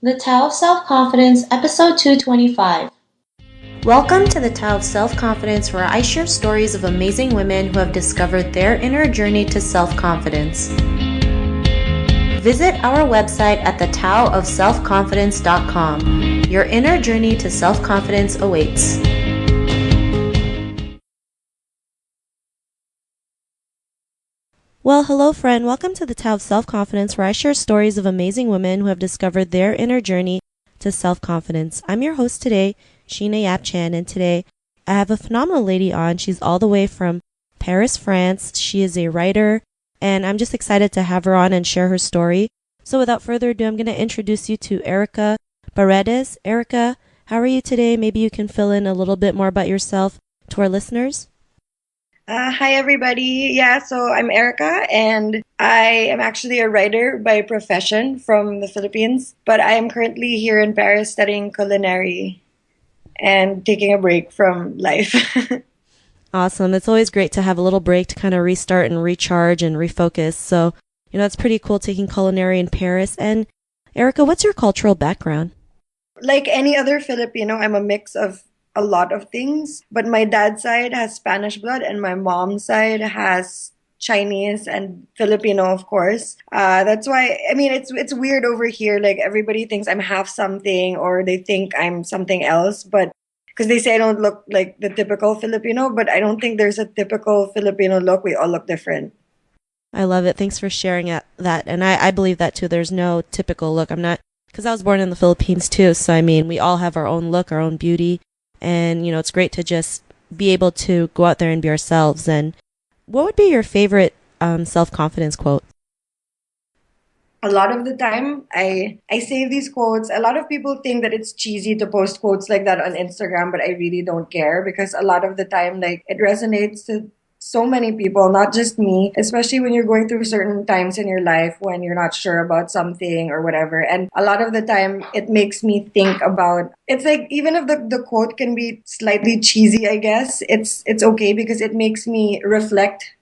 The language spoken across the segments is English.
The Tao of Self Confidence, Episode 225. Welcome to the Tao of Self Confidence, where I share stories of amazing women who have discovered their inner journey to self confidence. Visit our website at thetaoofselfconfidence.com. Your inner journey to self confidence awaits. Well, hello, friend. Welcome to the Tao of Self Confidence, where I share stories of amazing women who have discovered their inner journey to self confidence. I'm your host today, Sheena Yap Chan, and today I have a phenomenal lady on. She's all the way from Paris, France. She is a writer, and I'm just excited to have her on and share her story. So without further ado, I'm going to introduce you to Erica Paredes. Erica, how are you today? Maybe you can fill in a little bit more about yourself to our listeners. Hi, everybody. So I'm Erica, and I am actually a writer by profession from the Philippines, but I am currently here in Paris studying culinary and taking a break from life. Awesome. It's always great to have a little break to kind of restart and recharge and refocus. So, it's pretty cool taking culinary in Paris. And Erica, what's your cultural background? Like any other Filipino, I'm a mix of a lot of things, but my dad's side has Spanish blood and my mom's side has Chinese and Filipino, of course. That's why, it's weird over here. Like everybody thinks I'm half something or they think I'm something else, but because they say I don't look like the typical Filipino, but I don't think there's a typical Filipino look. We all look different. I love it. Thanks for sharing that. And I believe that too. There's no typical look. I'm not, because I was born in the Philippines too. So, we all have our own look, our own beauty. And, it's great to just be able to go out there and be ourselves. And what would be your favorite self-confidence quote? A lot of the time, I save these quotes. A lot of people think that it's cheesy to post quotes like that on Instagram, but I really don't care because a lot of the time, like, it resonates to so many people, not just me, especially when you're going through certain times in your life when you're not sure about something or whatever. And a lot of the time, it makes me think about, it's like, even if the quote can be slightly cheesy, I guess, it's okay because it makes me reflect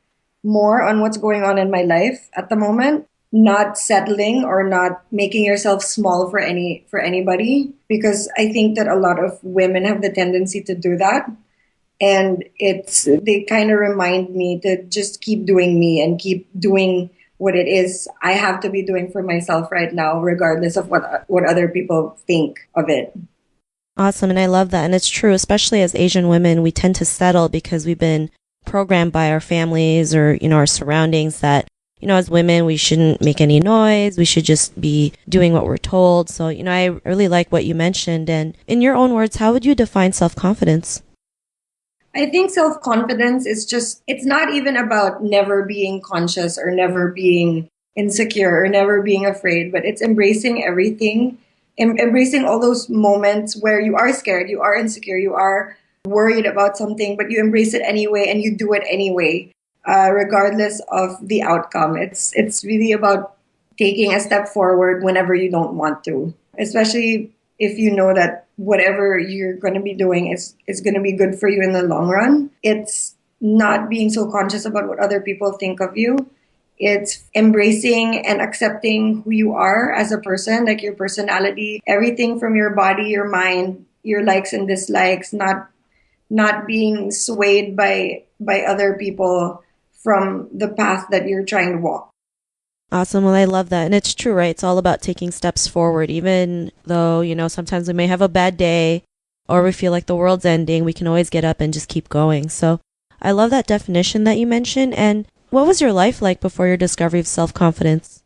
more on what's going on in my life at the moment, not settling or not making yourself small for anybody, because I think that a lot of women have the tendency to do that. And they kind of remind me to just keep doing me and keep doing what it is I have to be doing for myself right now, regardless of what other people think of it. Awesome. And I love that. And it's true, especially as Asian women, we tend to settle because we've been programmed by our families or, our surroundings that, as women, we shouldn't make any noise. We should just be doing what we're told. So, I really like what you mentioned. And in your own words, how would you define self-confidence? I think self-confidence is it's not even about never being conscious or never being insecure or never being afraid, but it's embracing everything, embracing all those moments where you are scared, you are insecure, you are worried about something, but you embrace it anyway and you do it anyway, regardless of the outcome. It's really about taking a step forward whenever you don't want to, especially if you know that whatever you're going to be doing is going to be good for you in the long run. It's not being so conscious about what other people think of you. It's embracing and accepting who you are as a person, like your personality, everything from your body, your mind, your likes and dislikes, not being swayed by other people from the path that you're trying to walk. Awesome. Well, I love that. And it's true, right? It's all about taking steps forward. Even though, sometimes we may have a bad day or we feel like the world's ending, we can always get up and just keep going. So I love that definition that you mentioned. And what was your life like before your discovery of self-confidence?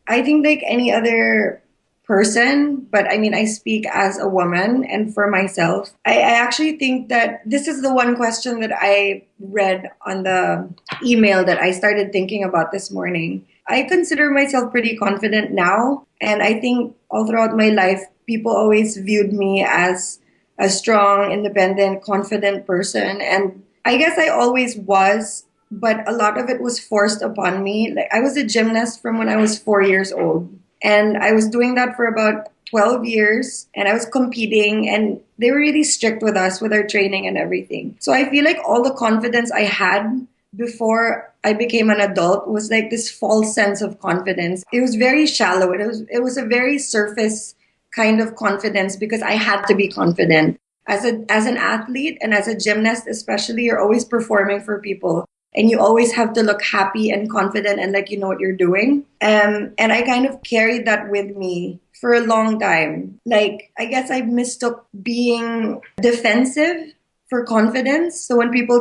I think like any other person, but I speak as a woman and for myself. I actually think that this is the one question that I read on the email that I started thinking about this morning. I consider myself pretty confident now. And I think all throughout my life, people always viewed me as a strong, independent, confident person. And I guess I always was, but a lot of it was forced upon me. Like I was a gymnast from when I was 4 years old. And I was doing that for about 12 years and I was competing and they were really strict with us with our training and everything. So I feel like all the confidence I had before I became an adult was like this false sense of confidence. It was very shallow. It was a very surface kind of confidence because I had to be confident. As an athlete and as a gymnast especially, you're always performing for people and you always have to look happy and confident and like you know what you're doing. And I kind of carried that with me for a long time. Like I guess I mistook being defensive for confidence. So when people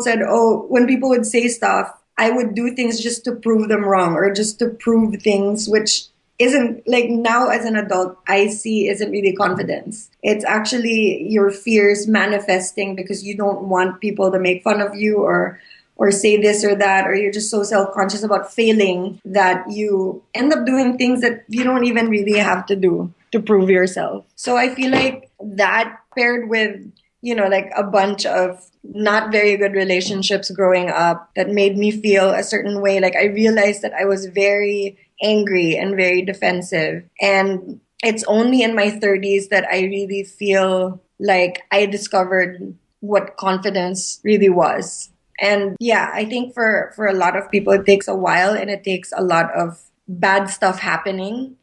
would say stuff, I would do things just to prove them wrong or just to prove things which isn't like now as an adult I see isn't really confidence. It's actually your fears manifesting because you don't want people to make fun of you or say this or that, or you're just so self-conscious about failing that you end up doing things that you don't even really have to do to prove yourself. So I feel like that paired with, you know, like a bunch of not very good relationships growing up that made me feel a certain way. Like I realized that I was very angry and very defensive. And it's only in my 30s that I really feel like I discovered what confidence really was. And yeah, I think for a lot of people, it takes a while and it takes a lot of bad stuff happening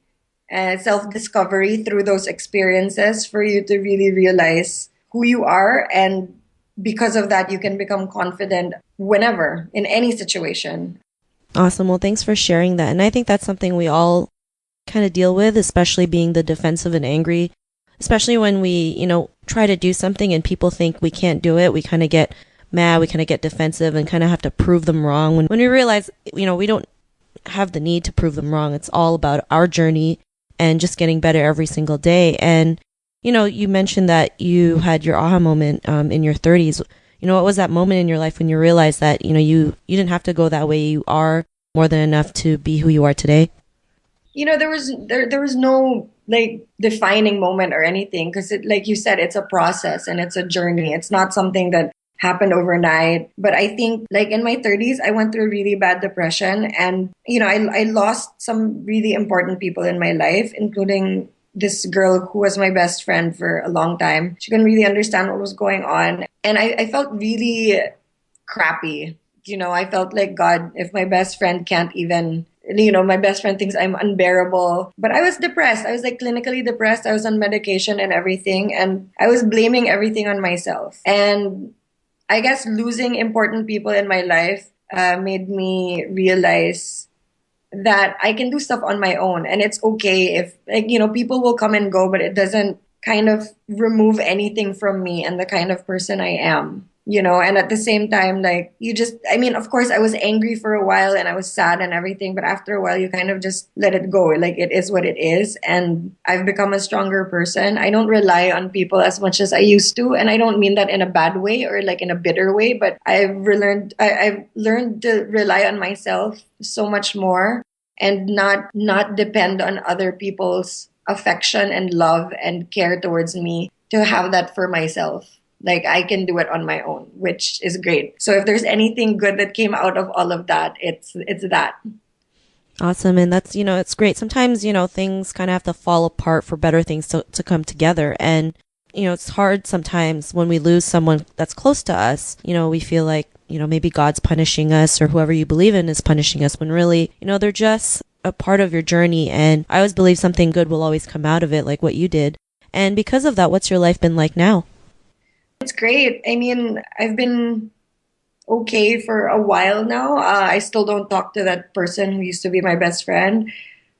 and self discovery through those experiences for you to really realize who you are. And because of that, you can become confident whenever in any situation. Awesome. Well, thanks for sharing that. And I think that's something we all kind of deal with, especially being the defensive and angry, especially when we, try to do something and people think we can't do it. We kind of get mad, we kind of get defensive and kind of have to prove them wrong when we realize, we don't have the need to prove them wrong. It's all about our journey and just getting better every single day. And, you mentioned that you had your aha moment in your 30s. What was that moment in your life when you realized that, you didn't have to go that way. You are more than enough to be who you are today? There was no like defining moment or anything because it, like you said, it's a process and it's a journey. It's not something that happened overnight. But I think like in my 30s, I went through a really bad depression and, I lost some really important people in my life, including this girl who was my best friend for a long time. She couldn't really understand what was going on. And I felt really crappy. I felt like, God, if my best friend can't even, my best friend thinks I'm unbearable. But I was depressed. I was like clinically depressed. I was on medication and everything. And I was blaming everything on myself. And I guess losing important people in my life made me realize that I can do stuff on my own. And it's okay if, people will come and go, but it doesn't kind of remove anything from me and the kind of person I am. And at the same time, like of course I was angry for a while and I was sad and everything, but after a while you kind of just let it go. Like it is what it is. And I've become a stronger person. I don't rely on people as much as I used to. And I don't mean that in a bad way or like in a bitter way, but I've learned to rely on myself so much more and not depend on other people's affection and love and care towards me to have that for myself. Like I can do it on my own, which is great. So if there's anything good that came out of all of that, it's that. Awesome. And that's, it's great. Sometimes, things kind of have to fall apart for better things to come together. And, it's hard sometimes when we lose someone that's close to us, we feel like, maybe God's punishing us or whoever you believe in is punishing us when really, they're just a part of your journey. And I always believe something good will always come out of it, like what you did. And because of that, what's your life been like now? It's great. I mean, I've been okay for a while now. I still don't talk to that person who used to be my best friend.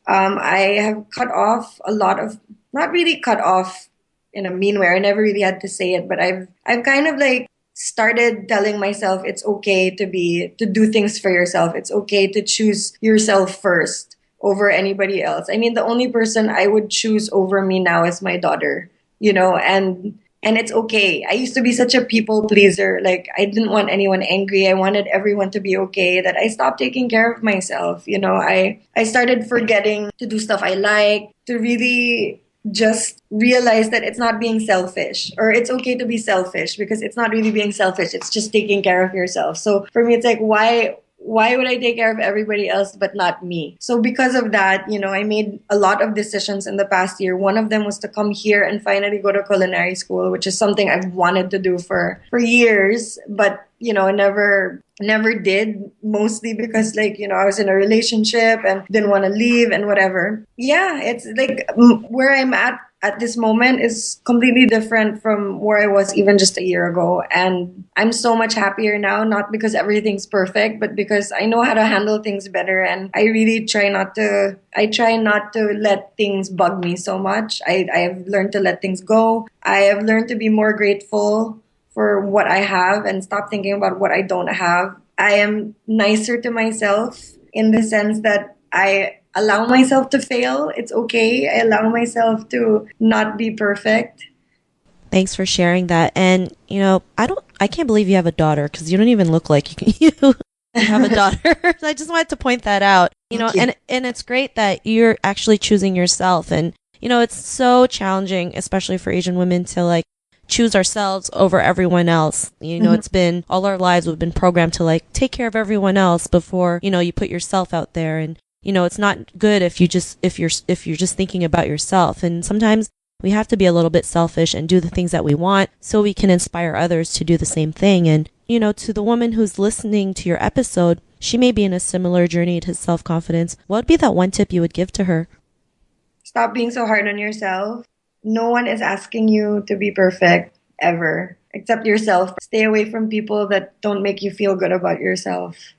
I have cut off a lot of, not really cut off in a mean way. I never really had to say it, but I've kind of like started telling myself it's okay to do things for yourself. It's okay to choose yourself first over anybody else. I mean, the only person I would choose over me now is my daughter, and it's okay. I used to be such a people pleaser. Like I didn't want anyone angry. I wanted everyone to be okay, that I stopped taking care of myself. I started forgetting to do stuff I like, to really just realize that it's not being selfish, or it's okay to be selfish because it's not really being selfish. It's just taking care of yourself. So for me, it's like, why would I take care of everybody else but not me? So because of that, I made a lot of decisions in the past year. One of them was to come here and finally go to culinary school, which is something I've wanted to do for years, but never did, mostly because I was in a relationship and didn't want to leave and whatever. Yeah, it's like where I'm at at this moment is completely different from where I was even just a year ago. And I'm so much happier now, not because everything's perfect, but because I know how to handle things better. And I really try not to let things bug me so much. I have learned to let things go. I have learned to be more grateful for what I have and stop thinking about what I don't have. I am nicer to myself in the sense that I allow myself to fail. It's okay. I allow myself to not be perfect. Thanks for sharing that. And, I can't believe you have a daughter because you don't even look like you have a daughter. I just wanted to point that out, Thank you. and it's great that you're actually choosing yourself. And, it's so challenging, especially for Asian women to like choose ourselves over everyone else. Mhm. It's been all our lives we've been programmed to like take care of everyone else before, you put yourself out there. And, it's not good if you're just thinking about yourself. And sometimes we have to be a little bit selfish and do the things that we want so we can inspire others to do the same thing. And, to the woman who's listening to your episode, she may be in a similar journey to self-confidence. What would be that one tip you would give to her? Stop being so hard on yourself. No one is asking you to be perfect ever, except yourself. Stay away from people that don't make you feel good about yourself.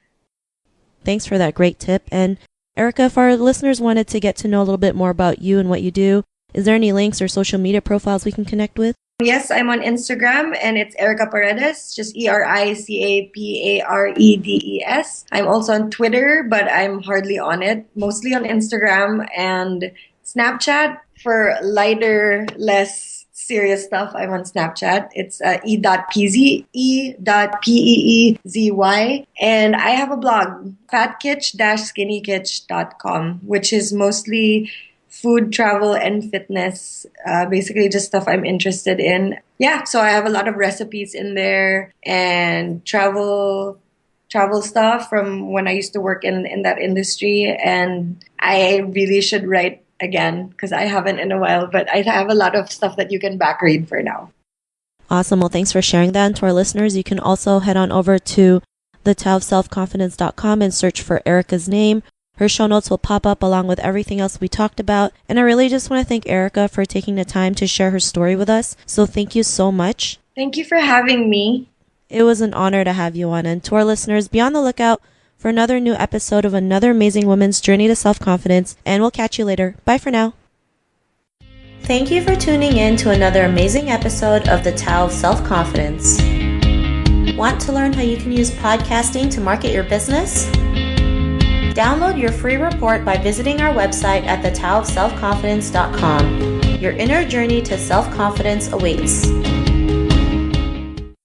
Thanks for that great tip. And Erica, if our listeners wanted to get to know a little bit more about you and what you do, is there any links or social media profiles we can connect with? Yes, I'm on Instagram and it's Erica Paredes, just ERICAPAREDES. I'm also on Twitter, but I'm hardly on it. Mostly on Instagram and Snapchat for lighter, less serious stuff. I'm on Snapchat. It's e.pz, e.peezy. And I have a blog, fatkitsch-skinnykitsch.com, which is mostly food, travel, and fitness. Basically, just stuff I'm interested in. Yeah, so I have a lot of recipes in there and travel stuff from when I used to work in that industry. And I really should write again because I haven't in a while, but I have a lot of stuff that you can back read for now. Awesome. Well, thanks for sharing that. And to our listeners, you can also head on over to thetowofselfconfidence.com and search for Erica's name. Her show notes will pop up along with everything else we talked about. And I really just want to thank Erica for taking the time to share her story with us. So thank you so much. Thank you for having me. It was an honor to have you on. And to our listeners, be on the lookout for another new episode of another amazing woman's journey to self-confidence. And we'll catch you later. Bye for now. Thank you for tuning in to another amazing episode of The Tao of Self-Confidence. Want to learn how you can use podcasting to market your business? Download your free report by visiting our website at thetowofselfconfidence.com. Your inner journey to self-confidence awaits.